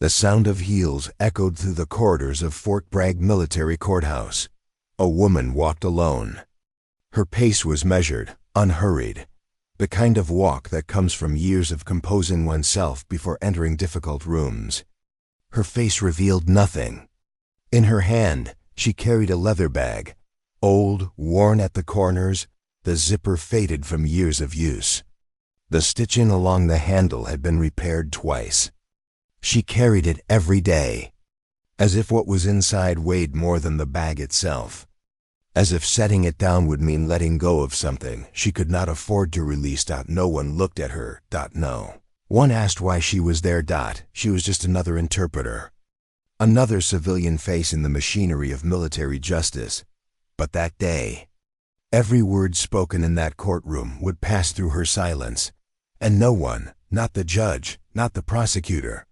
The sound of heels echoed through the corridors of Fort Bragg Military Courthouse. A woman walked alone. Her pace was measured, unhurried, the kind of walk that comes from years of composing oneself before entering difficult rooms. Her face revealed nothing. In her hand, she carried a leather bag, old, worn at the corners, the zipper faded from years of use. The stitching along the handle had been repaired twice. She carried it every day, as if what was inside weighed more than the bag itself. As if setting it down would mean letting go of something she could not afford to release. No one looked at her. No one asked why she was there. She was just another interpreter, another civilian face in the machinery of military justice. But that day, every word spoken in that courtroom would pass through her silence, and no one, not the judge, not the prosecutor,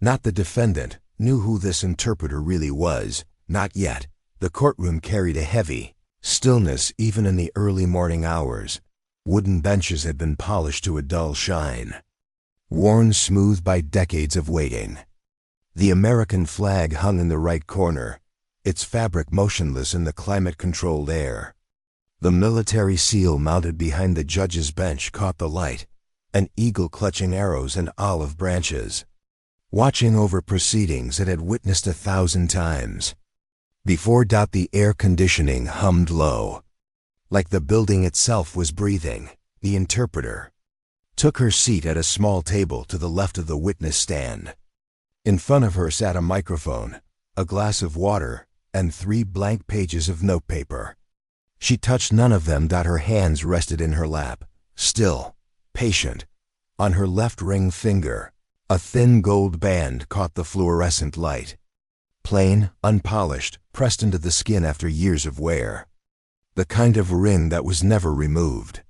not the defendant, knew who this interpreter really was. Not yet. The courtroom carried a heavy stillness even in the early morning hours. Wooden benches had been polished to a dull shine, worn smooth by decades of waiting. The American flag hung in the right corner, its fabric motionless in the climate-controlled air. The military seal mounted behind the judge's bench caught the light, an eagle clutching arrows and olive branches, watching over proceedings it had witnessed 1,000 times. Before the air conditioning hummed low, like the building itself was breathing. The interpreter took her seat at a small table to the left of the witness stand. In front of her sat a microphone, a glass of water, and 3 blank pages of notepaper. She touched none of them. Her hands rested in her lap, still, patient. On her left ring finger, a thin gold band caught the fluorescent light. Plain, unpolished, pressed into the skin after years of wear. The kind of ring that was never removed.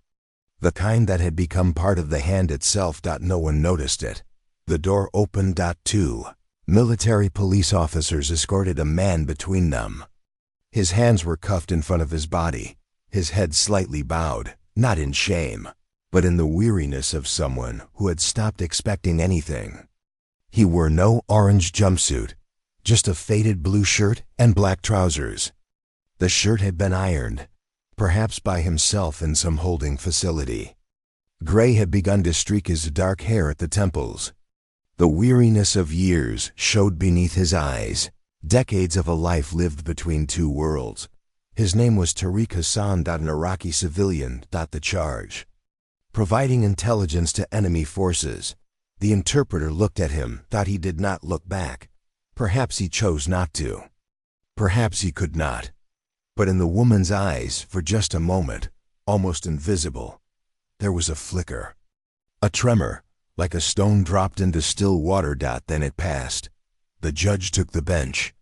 The kind that had become part of the hand itself. No one noticed it. The door opened. 2 military police officers escorted a man between them. His hands were cuffed in front of his body, his head slightly bowed, not in shame, but in the weariness of someone who had stopped expecting anything. He wore no orange jumpsuit, just a faded blue shirt and black trousers. The shirt had been ironed, perhaps by himself in some holding facility. Gray had begun to streak his dark hair at the temples. The weariness of years showed beneath his eyes, decades of a life lived between 2 worlds. His name was Tariq Hassan. An Iraqi civilian. The charge: providing intelligence to enemy forces. The interpreter looked at him. He did not look back. Perhaps he chose not to. Perhaps he could not. But in the woman's eyes, for just a moment, almost invisible, there was a flicker, a tremor, like a stone dropped into still water. Then it passed. The judge took the bench.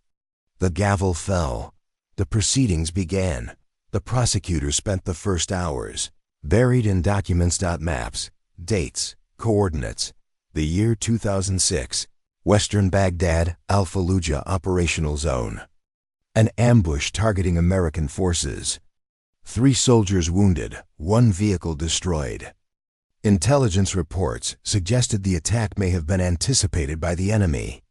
The gavel fell. The proceedings began. The prosecutor spent the first hours buried in documents. Maps, dates, coordinates. The year 2006. Western Baghdad, Fallujah operational zone. An ambush targeting American forces. 3 soldiers wounded, 1 vehicle destroyed. Intelligence reports suggested the attack may have been anticipated by the enemy.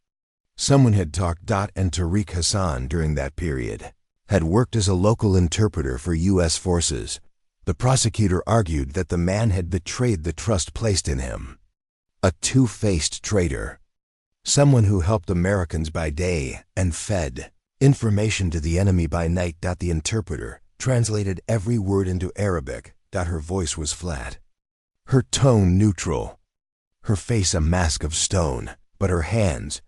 Someone had talked. And Tariq Hassan, during that period, had worked as a local interpreter for U.S. forces. The prosecutor argued that the man had betrayed the trust placed in him. A two-faced traitor. Someone who helped Americans by day and fed information to the enemy by night. The interpreter translated every word into Arabic. Her voice was flat, her tone neutral, her face a mask of stone, but her hands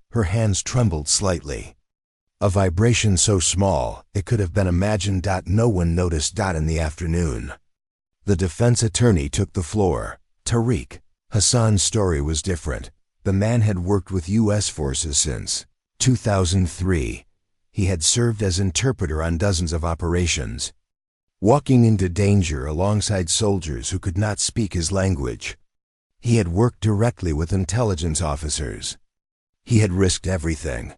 trembled slightly. A vibration so small it could have been imagined. No one noticed. In the afternoon, the defense attorney took the floor. Tariq Hassan's story was different. The man had worked with U.S. forces since 2003. He had served as interpreter on dozens of operations, walking into danger alongside soldiers who could not speak his language. He had worked directly with intelligence officers. He had risked everything.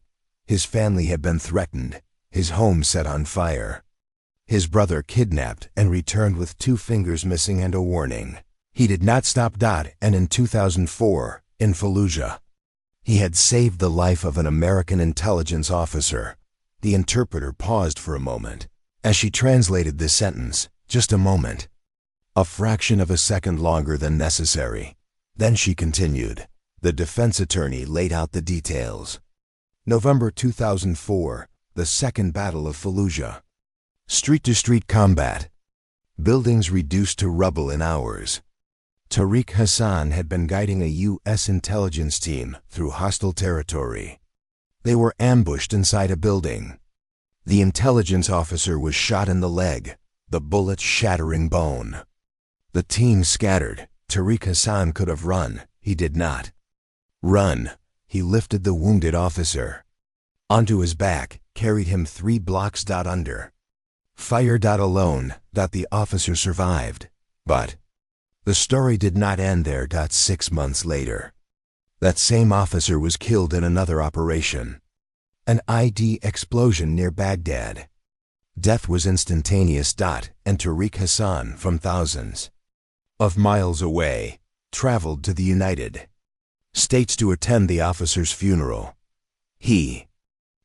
His family had been threatened, his home set on fire, his brother kidnapped and returned with 2 fingers missing and a warning. He did not stop. And in 2004, in Fallujah, He had saved the life of an American intelligence officer. The interpreter paused for a moment as she translated this sentence. Just a moment. A fraction of a second longer than necessary. Then she continued. The defense attorney laid out the details. November 2004, the Second Battle of Fallujah. Street-to-street combat. Buildings reduced to rubble in hours. Tariq Hassan had been guiding a U.S. intelligence team through hostile territory. They were ambushed inside a building. The intelligence officer was shot in the leg, the bullet shattering bone. The team scattered. Tariq Hassan could have run. He did not run. He lifted the wounded officer onto his back, carried him 3 blocks under. Fire alone. The officer survived. But the story did not end there. 6 months later, that same officer was killed in another operation. An ID explosion near Baghdad. Death was instantaneous. And Tariq Hassan, from thousands of miles away, traveled to the United States to attend the officer's funeral. He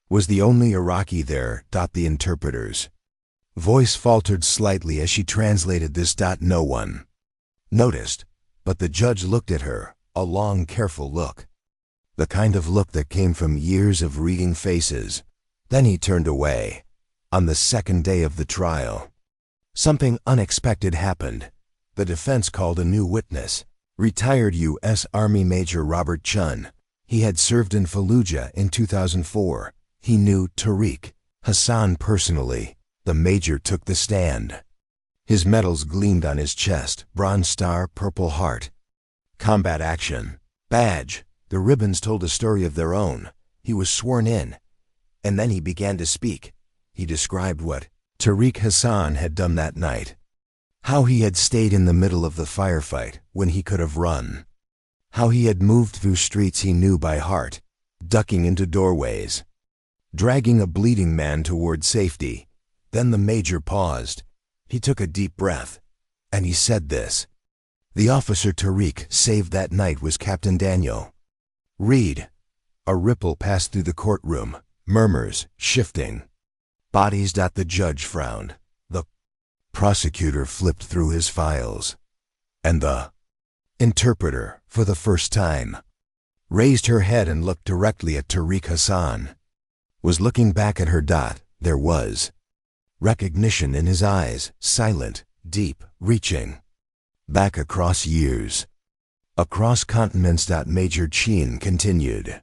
was the only Iraqi there. The interpreter's voice faltered slightly as she translated this. No one noticed, but the judge looked at her, a long, careful look. The kind of look that came from years of reading faces. Then he turned away. On the second day of the trial, something unexpected happened. The defense called a new witness, retired U.S. Army Major Robert Chun. He had served in Fallujah in 2004. He knew Tariq Hassan personally. The major took the stand. His medals gleamed on his chest: Bronze Star, Purple Heart. Combat Action Badge. The ribbons told a story of their own. He was sworn in, and then he began to speak. He described what Tariq Hassan had done that night. How he had stayed in the middle of the firefight when he could have run. How he had moved through streets he knew by heart, ducking into doorways, dragging a bleeding man toward safety. Then the major paused. He took a deep breath, and he said this. The officer Tariq saved that night was Captain Daniel Reed. A ripple passed through the courtroom, murmurs shifting. Bodies. The judge frowned. The prosecutor flipped through his files. And the interpreter, for the first time, raised her head and looked directly at Tariq Hassan. Was looking back at her. There was recognition in his eyes, silent, deep, reaching back across years, across continents. Major Cheen continued.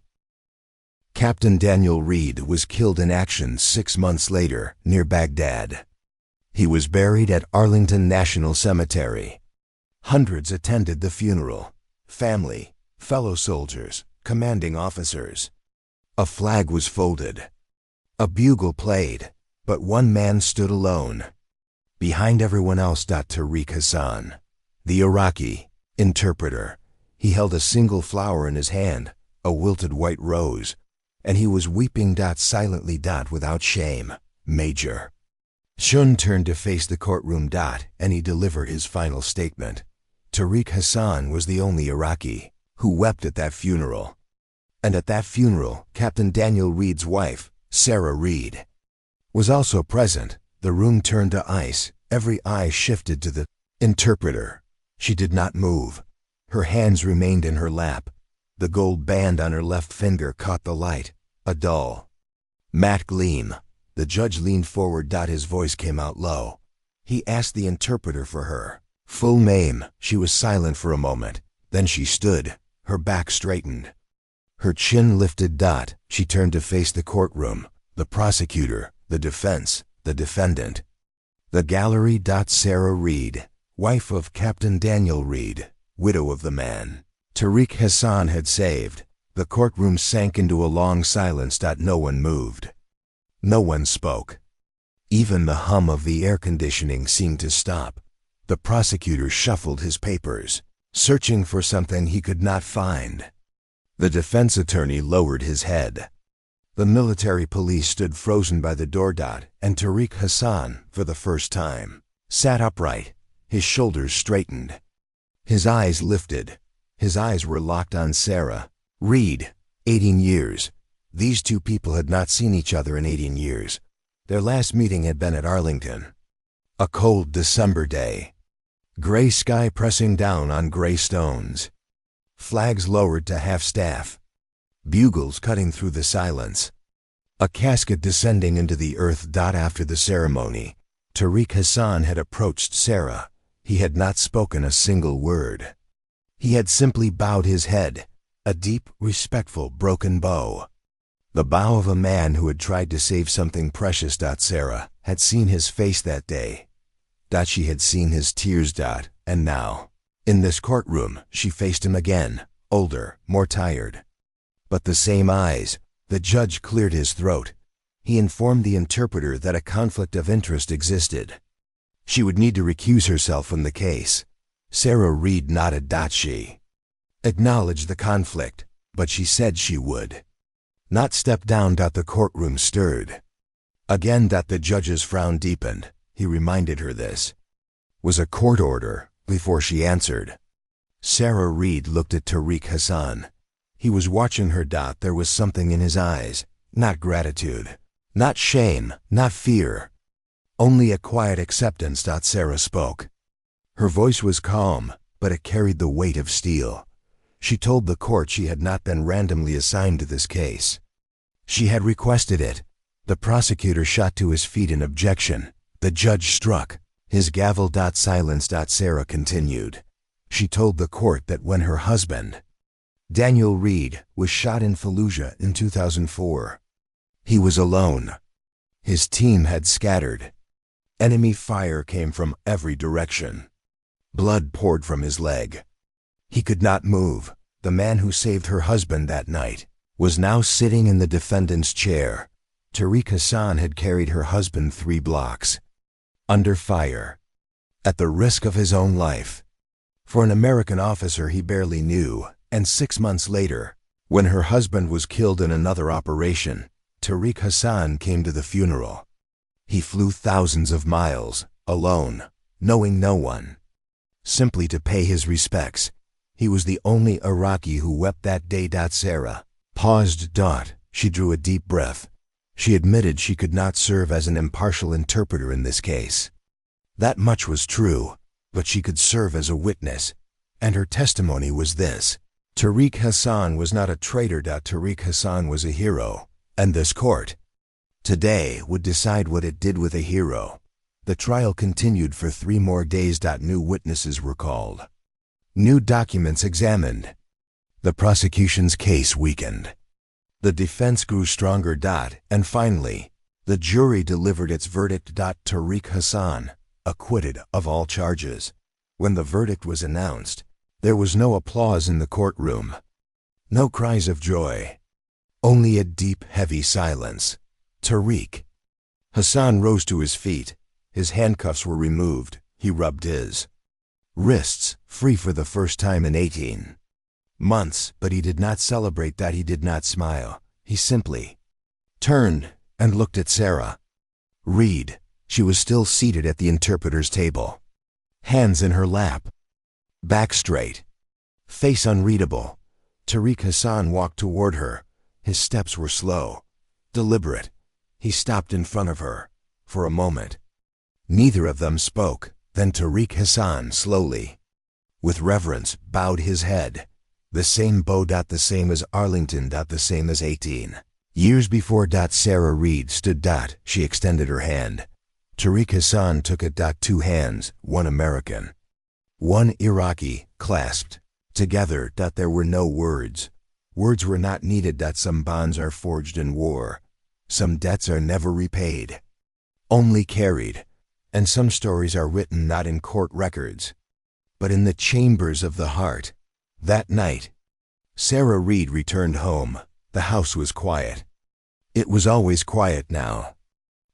Captain Daniel Reed was killed in action 6 months later, near Baghdad. He was buried at Arlington National Cemetery. Hundreds attended the funeral. Family, fellow soldiers, commanding officers. A flag was folded. A bugle played, but one man stood alone. Behind everyone else. Tariq Hassan, the Iraqi interpreter. He held a single flower in his hand, a wilted white rose, and he was weeping. Silently. Without shame. Major Shun turned to face the courtroom. And he delivered his final statement. Tariq Hassan was the only Iraqi who wept at that funeral. And at that funeral, Captain Daniel Reed's wife, Sarah Reed, was also present. The room turned to ice. Every eye shifted to the interpreter. She did not move. Her hands remained in her lap. The gold band on her left finger caught the light, a dull, matte gleam. The judge leaned forward. His voice came out low. He asked the interpreter for her full name. She was silent for a moment. Then she stood, her back straightened, her chin lifted. She turned to face the courtroom, the prosecutor, the defense, the defendant. The gallery. Sarah Reed, wife of Captain Daniel Reed, widow of the man Tariq Hassan had saved. The courtroom sank into a long silence. No one moved. No one spoke. Even the hum of the air conditioning seemed to stop. The prosecutor shuffled his papers, searching for something he could not find. The defense attorney lowered his head. The military police stood frozen by the door. And Tariq Hassan, for the first time, sat upright, his shoulders straightened. His eyes lifted. His eyes were locked on Sarah Reed, 18 years. These two people had not seen each other in 18 years. Their last meeting had been at Arlington. A cold December day. Gray sky pressing down on gray stones. Flags lowered to half-staff. Bugles cutting through the silence. A casket descending into the earth. After the ceremony, Tariq Hassan had approached Sarah. He had not spoken a single word. He had simply bowed his head, a deep, respectful, broken bow. The bow of a man who had tried to save something precious. Sarah had seen his face that day. She had seen his tears. And now, in this courtroom, she faced him again, older, more tired. But the same eyes. The judge cleared his throat. He informed the interpreter that a conflict of interest existed. She would need to recuse herself from the case. Sarah Reed nodded. She acknowledged the conflict, but she said she would not step down. The courtroom stirred. Again. The judge's frown deepened. He reminded her this was a court order before she answered. Sarah Reed looked at Tariq Hassan. He was watching her. There was something in his eyes, not gratitude, not shame, not fear. Only a quiet acceptance. Sarah spoke. Her voice was calm, but it carried the weight of steel. She told the court she had not been randomly assigned to this case. She had requested it. The prosecutor shot to his feet in objection. The judge struck his gavel. Silence. Sarah continued. She told the court that when her husband, Daniel Reed, was shot in Fallujah in 2004, he was alone. His team had scattered. Enemy fire came from every direction. Blood poured from his leg. He could not move. The man who saved her husband that night was now sitting in the defendant's chair. Tariq Hassan had carried her husband 3 blocks. Under fire. At the risk of his own life. For an American officer he barely knew, and 6 months later, when her husband was killed in another operation, Tariq Hassan came to the funeral. He flew thousands of miles, alone, knowing no one, simply to pay his respects. He was the only Iraqi who wept that day. Sarah paused. She drew a deep breath. She admitted she could not serve as an impartial interpreter in this case. That much was true, but she could serve as a witness, and her testimony was this. Tariq Hassan was not a traitor. Tariq Hassan was a hero, and this court today would decide what it did with a hero. The trial continued for 3 more days. New witnesses were called. New documents examined. The prosecution's case weakened. The defense grew stronger. And finally, the jury delivered its verdict. Tariq Hassan, acquitted of all charges. When the verdict was announced, there was no applause in the courtroom. No cries of joy. Only a deep, heavy silence. Tariq Hassan rose to his feet. His handcuffs were removed. He rubbed his wrists, free for the first time in 18 months, but he did not celebrate. He did not smile. He simply turned and looked at Sarah Reed. She was still seated at the interpreter's table, hands in her lap, back straight, face unreadable. Tariq Hassan walked toward her. His steps were slow, deliberate. He stopped in front of her. For a moment, neither of them spoke. Then Tariq Hassan slowly, with reverence, bowed his head. The same bow. The same as Arlington. The same as 18 years before. Sarah Reed stood. She extended her hand. Tariq Hassan took it. 2 hands, one American, one Iraqi, clasped together. There were no words. Words were not needed. Some bonds are forged in war. Some debts are never repaid, only carried. And some stories are written not in court records, but in the chambers of the heart. That night, Sarah Reed returned home. The house was quiet. It was always quiet now.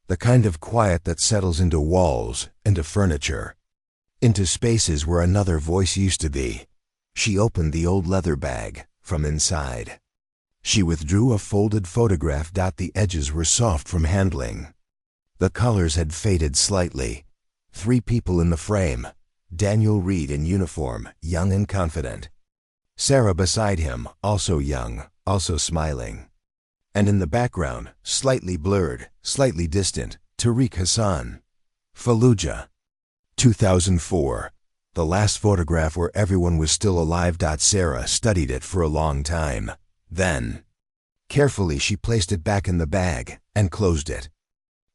The kind of quiet that settles into walls, into furniture, into spaces where another voice used to be. She opened the old leather bag from inside. She withdrew a folded photograph. The edges were soft from handling. The colors had faded slightly. 3 people in the frame. Daniel Reed in uniform, young and confident. Sarah beside him, also young, also smiling. And in the background, slightly blurred, slightly distant, Tariq Hassan. Fallujah. 2004. The last photograph where everyone was still alive. Sarah studied it for a long time. Then, carefully she placed it back in the bag and closed it.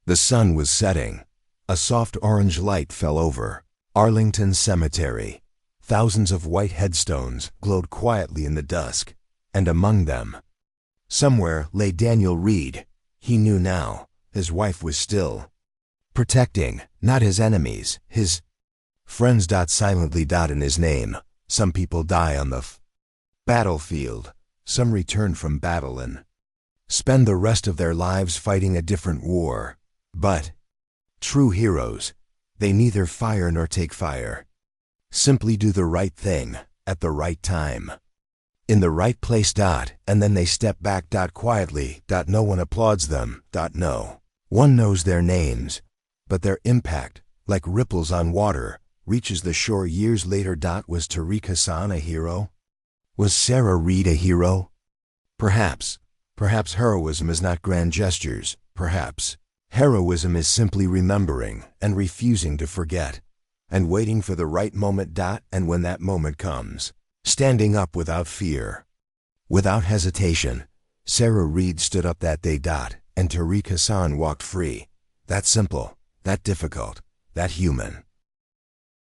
The sun was setting. A soft orange light fell over Arlington Cemetery. Thousands of white headstones glowed quietly in the dusk, and among them, somewhere lay Daniel Reed. He knew now his wife was still protecting, not his enemies, his friends. Silently. In his name, some people die on the battlefield. Some return from battle and spend the rest of their lives fighting a different war. But true heroes, they neither fire nor take fire. Simply do the right thing at the right time, in the right place. And then they step back. Quietly. No one applauds them. No one knows their names, but their impact, like ripples on water, reaches the shore years later. Was Tariq Hassan a hero? Was Sarah Reed a hero? Perhaps. Perhaps heroism is not grand gestures. Perhaps heroism is simply remembering and refusing to forget, and waiting for the right moment. And when that moment comes, standing up without fear, without hesitation. Sarah Reed stood up that day. And Tariq Hassan walked free. That simple, that difficult, that human.